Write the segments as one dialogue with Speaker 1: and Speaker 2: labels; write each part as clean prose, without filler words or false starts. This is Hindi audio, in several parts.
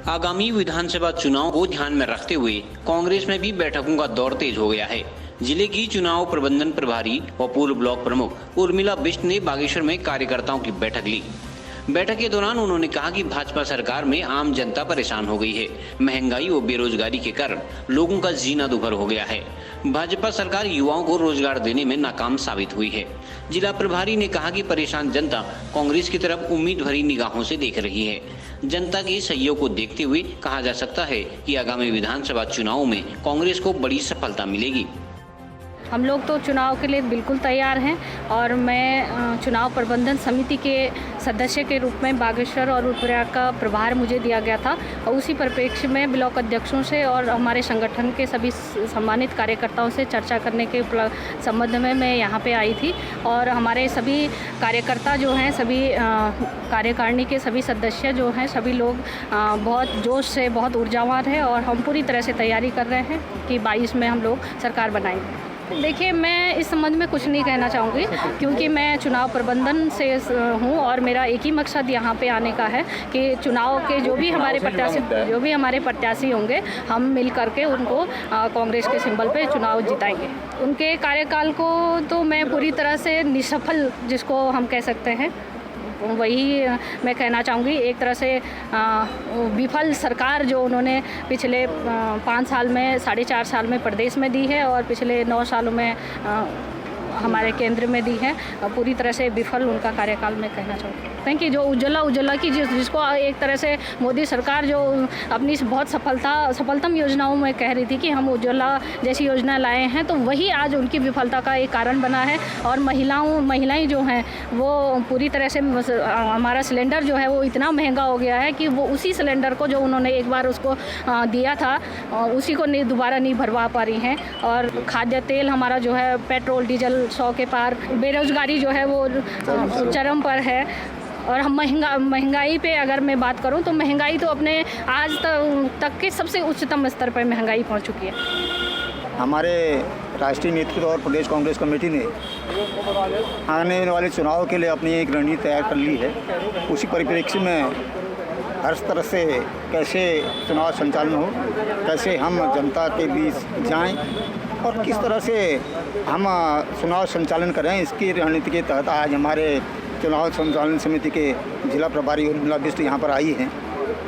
Speaker 1: आगामी विधानसभा चुनाव को ध्यान में रखते हुए कांग्रेस में भी बैठकों का दौर तेज हो गया है। जिले की चुनाव प्रबंधन प्रभारी और पूर्व ब्लॉक प्रमुख उर्मिला बिष्ट ने बागेश्वर में कार्यकर्ताओं की बैठक ली। बैठक के दौरान उन्होंने कहा कि भाजपा सरकार में आम जनता परेशान हो गई है। महंगाई और बेरोजगारी के कारण लोगों का जीना दुभर हो गया है। भाजपा सरकार युवाओं को रोजगार देने में नाकाम साबित हुई है। जिला प्रभारी ने कहा कि परेशान जनता कांग्रेस की तरफ उम्मीद भरी निगाहों से देख रही है। जनता के सहयोग को देखते हुए कहा जा सकता है कि आगामी विधानसभा चुनाव में कांग्रेस को बड़ी सफलता मिलेगी।
Speaker 2: हम लोग तो चुनाव के लिए बिल्कुल तैयार हैं और मैं चुनाव प्रबंधन समिति के सदस्य के रूप में बागेश्वर और रुद्रप्रयाग का प्रभार मुझे दिया गया था और उसी परिप्रेक्ष्य में ब्लॉक अध्यक्षों से और हमारे संगठन के सभी सम्मानित कार्यकर्ताओं से चर्चा करने के संबंध में मैं यहाँ पे आई थी। और हमारे सभी कार्यकर्ता जो हैं, सभी कार्यकारिणी के सभी सदस्य जो हैं, सभी लोग बहुत जोश से, बहुत ऊर्जावान हैं और हम पूरी तरह से तैयारी कर रहे हैं कि 22 में हम लोग सरकार बनाएंगे। देखिए, मैं इस संबंध में कुछ नहीं कहना चाहूँगी क्योंकि मैं चुनाव प्रबंधन से हूँ और मेरा एक ही मकसद यहाँ पे आने का है कि चुनाव के जो भी हमारे प्रत्याशी होंगे, हम मिल करके उनको कांग्रेस के सिंबल पे चुनाव जिताएंगे। उनके कार्यकाल को तो मैं पूरी तरह से निसफल, जिसको हम कह सकते हैं, वही मैं कहना चाहूँगी। एक तरह से विफल सरकार जो उन्होंने पिछले 5 साल में, 4.5 साल में प्रदेश में दी है और पिछले 9 सालों में हमारे केंद्र में दी है, पूरी तरह से विफल उनका कार्यकाल में कहना चाहूँगी। Thank you. जो उज्ज्वला की जिसको एक तरह से मोदी सरकार जो अपनी बहुत सफलतम योजनाओं में कह रही थी कि हम उज्ज्वला जैसी योजना लाए हैं, तो वही आज उनकी विफलता का एक कारण बना है। और महिलाएं जो हैं वो पूरी तरह से, हमारा सिलेंडर जो है वो इतना महंगा हो गया है कि वो उसी सिलेंडर को जो उन्होंने एक बार उसको दिया था उसी को दोबारा नहीं भरवा पा रही हैं। और खाद्य तेल हमारा जो है, पेट्रोल डीजल 100 के पार, बेरोजगारी जो है वो चरम पर है। और हम महंगाई पे अगर मैं बात करूं तो महंगाई तो अपने आज तक के सबसे उच्चतम स्तर पर महंगाई पहुंच चुकी है।
Speaker 3: हमारे राष्ट्रीय नेतृत्व और प्रदेश कांग्रेस कमेटी ने आने वाले चुनाव के लिए अपनी एक रणनीति तैयार कर ली है। उसी परिप्रेक्ष्य में हर तरह से कैसे चुनाव संचालन हो, कैसे हम जनता के बीच जाएं और किस तरह से हम चुनाव संचालन करें, इसकी रणनीति के तहत आज हमारे चुनाव संचालन समिति के जिला प्रभारी उर्मिला बिष्ट यहाँ पर आई हैं।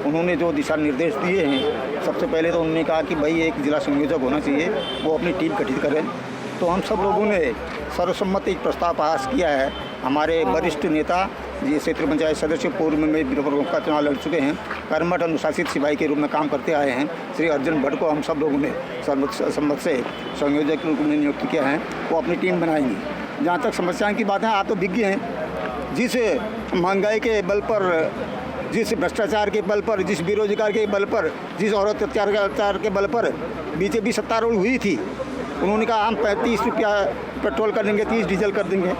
Speaker 3: उन्होंने जो दिशा निर्देश दिए हैं, सबसे पहले तो उन्होंने कहा कि भाई एक जिला संयोजक होना चाहिए, वो अपनी टीम गठित करें। तो हम सब लोगों ने सर्वसम्मत एक प्रस्ताव पास किया है। हमारे वरिष्ठ नेता, ये क्षेत्र पंचायत सदस्य, पूर्व में का चुनाव लड़ चुके हैं, कर्मठ अनुशासित सिपाही के रूप में काम करते आए हैं, श्री अर्जुन भट्ट को हम सब लोगों ने सर्वसम्मत से संयोजक के रूप में नियुक्त किया है। वो अपनी टीम बनाएंगी। जहाँ तक समस्याओं की बात है, आप तो विज्ञ हैं। जिस महंगाई के बल पर, जिस भ्रष्टाचार के बल पर, जिस बेरोजगार के बल पर, जिस औरत अत्याचार के बल पर बीजेपी सत्तारूढ़ हुई थी, उन्होंने कहा हम 35 रुपया पेट्रोल कर देंगे, 30 डीजल कर देंगे।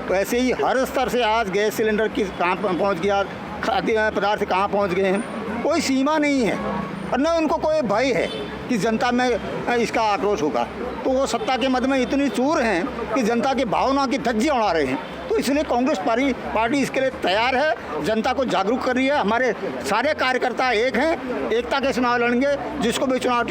Speaker 3: तो ऐसे ही हर स्तर से आज गैस सिलेंडर की कहाँ पहुँच गया, खाद्य पदार्थ कहाँ पहुँच गए हैं, कोई सीमा नहीं है। और न उनको कोई भय है कि जनता में इसका आक्रोश होगा। तो वो सत्ता के मद में इतनी चूर हैं कि जनता की भावना की धज्जियां उड़ा रहे हैं। तो इसलिए कांग्रेस पार्टी इसके लिए तैयार है, जनता को जागरूक कर रही है। हमारे सारे कार्यकर्ता एक हैं, एकता के चुनाव लड़ेंगे। जिसको भी चुनाव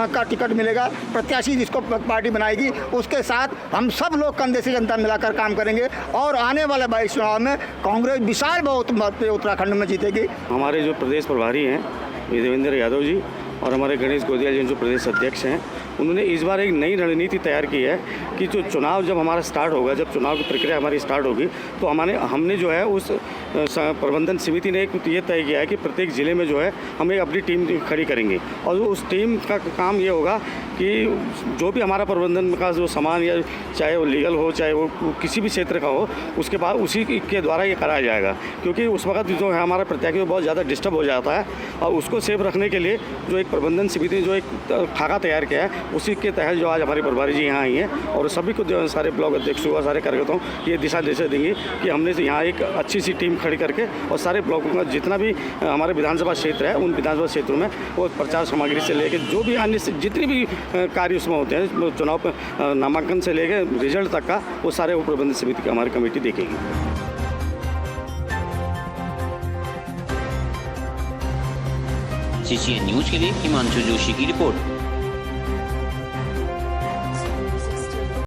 Speaker 3: का टिकट मिलेगा, प्रत्याशी जिसको पार्टी बनाएगी, उसके साथ हम सब लोग कंधे से जनता मिलाकर काम करेंगे और आने वाले 22 चुनाव में कांग्रेस विशाल बहुमत पे उत्तराखंड में जीतेगी।
Speaker 4: हमारे जो प्रदेश प्रभारी हैं देवेंद्र यादव जी और हमारे गणेश गोदिया जी जो प्रदेश अध्यक्ष हैं, उन्होंने इस बार एक नई रणनीति तैयार की है कि जो चुनाव जब हमारा स्टार्ट होगा, जब चुनाव की प्रक्रिया हमारी स्टार्ट होगी, तो हमने जो है उस प्रबंधन समिति ने एक ये तय किया है कि प्रत्येक ज़िले में जो है हम एक अपनी टीम खड़ी करेंगे। और उस टीम का काम ये होगा कि जो भी हमारा प्रबंधन का जो सामान, या चाहे वो लीगल हो, चाहे वो किसी भी क्षेत्र का हो, उसके बाद उसी के द्वारा ये कराया जाएगा। क्योंकि उस वक्त जो है हमारा प्रत्याशी बहुत ज़्यादा डिस्टर्ब हो जाता है और उसको सेफ रखने के लिए जो एक प्रबंधन समिति जो एक खाका तैयार किया है, उसी के तहत जो आज हमारी प्रभारी जी यहाँ आई हैं और सभी को जो सारे ब्लॉक अध्यक्षों और सारे कार्यकर्ताओं ये दिशा निर्देश देंगे कि हमने यहाँ एक अच्छी सी टीम खड़ी करके और सारे ब्लॉकों का जितना भी हमारे विधानसभा क्षेत्र है, उन विधानसभा क्षेत्रों में वो प्रचार सामग्री से लेकर जो भी अन्य जितनी भी कार्य उसमें होते हैं, चुनाव नामांकन से लेकर रिजल्ट तक का, वो सारे वो प्रबंधन समिति की हमारी कमेटी देखेगी।
Speaker 1: CCN न्यूज के लिए हिमांशु जोशी की रिपोर्ट।